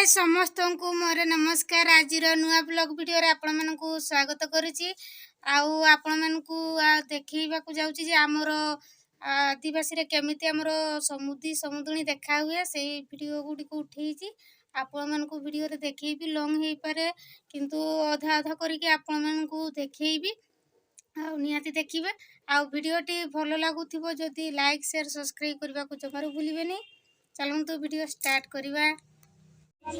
हाय समस्त को मोर नमस्कार। आज नुआ ब्लॉग वीडियो रे आपण मन को स्वागत करुची। आपण मन को देखैबा को जाउची जे हमर आदिवासी रे केमिति हमर समुद्री देखा हुए से वीडियो गुडी को उठेईची। आपण मन को वीडियो रे देखैबी लॉन्ग हेई पारे किंतु आधा आधा करके आपण मन को देखैबी निहाती देखिबे। वीडियो टी भलो लागुथिबो जदी लाइक शेयर सब्सक्राइब करबा को जमारो भूलिबेनी। चलूँ तो वीडियो स्टार्ट करवा। तो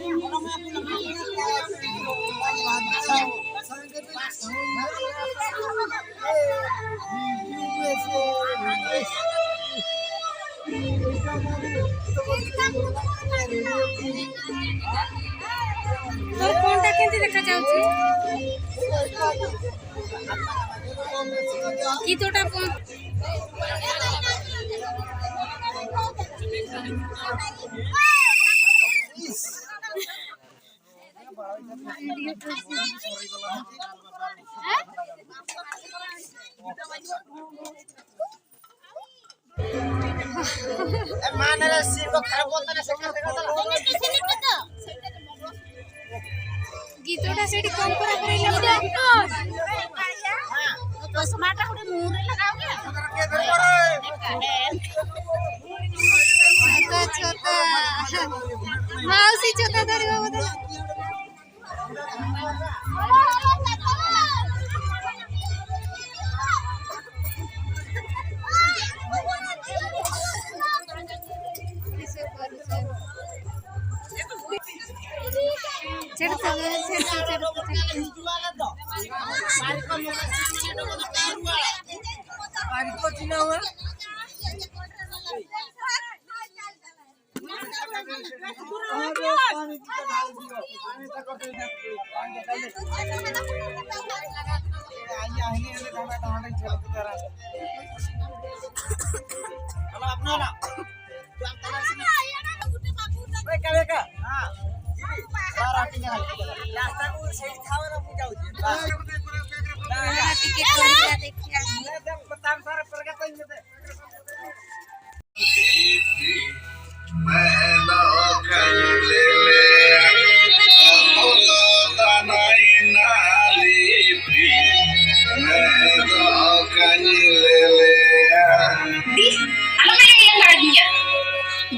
कोनटा केंति देखा जाउची की तोटा कोन मानेला सिर्फ खराब बोलता ना सेकंड गीतोटा सेठी कम करा करैला हां तो स्मार्ट गुडे मुरे लगाओगे छोटा माउसी छोटा धरिबा बोले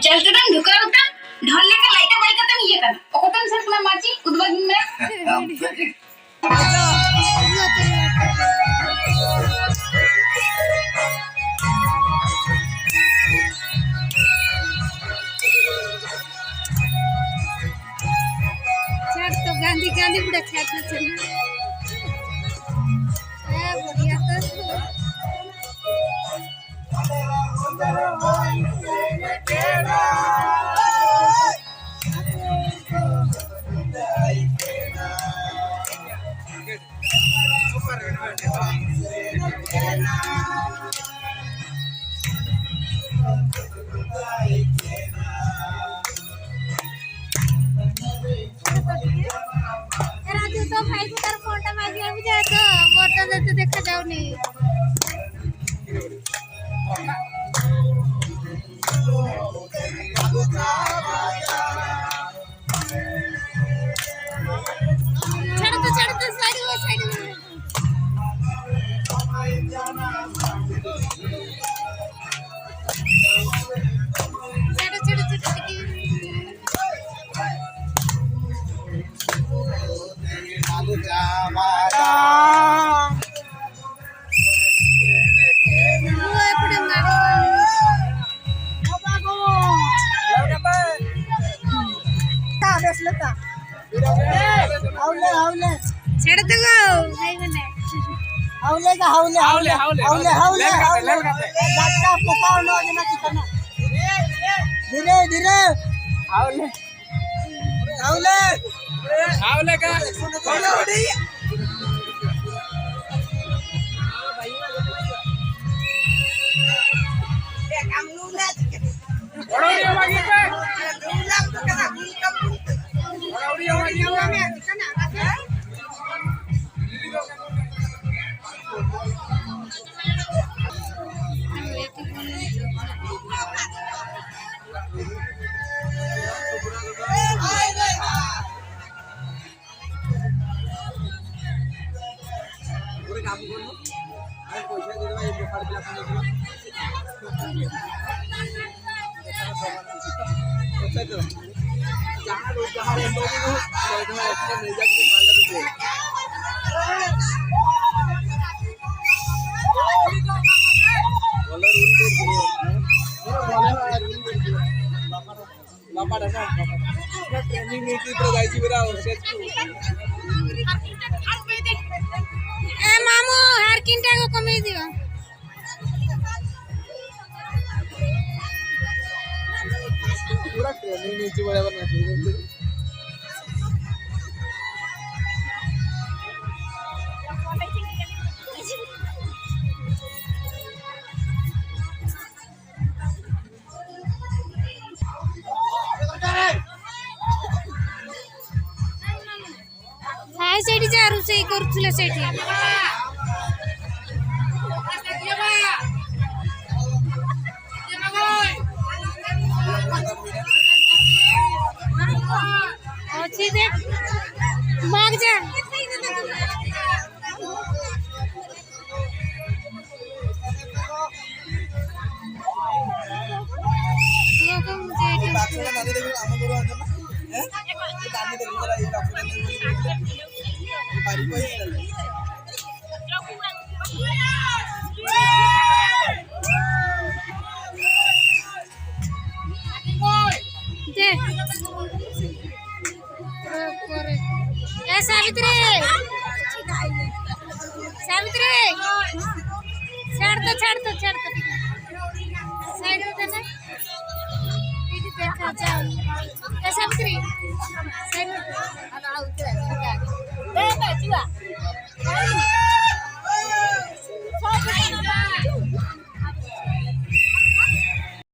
जल्दन ढुका उठा ढोलने का लाइट बाइक तम ये करना ओकतन सर ना माची उद्वग में छाड़ तो गांधी गांधी बुढ़ा खाते चल बढ़िया राजू तो भाई को तार फोनटा मागी आबि जाय तो मोरटा जते देखा जाउनी छड़ तो साइड में छड़ तो गो भाई बने हाउले गाटा पकाओ लो जना चिकन धीरे धीरे हाउले का हाउले ଏ ମାମୁ ହାରକିନଟା କମେଇ ଦିଅ। पूरा ट्रेनिंग नीचे बराबर ना हाय सेठी जा रोषेई करूଥିଲେ सेठी अच्छी देख भाग जा सावित्री सावित्री छाड़ दो साइड में देना देखा जाओ सावित्री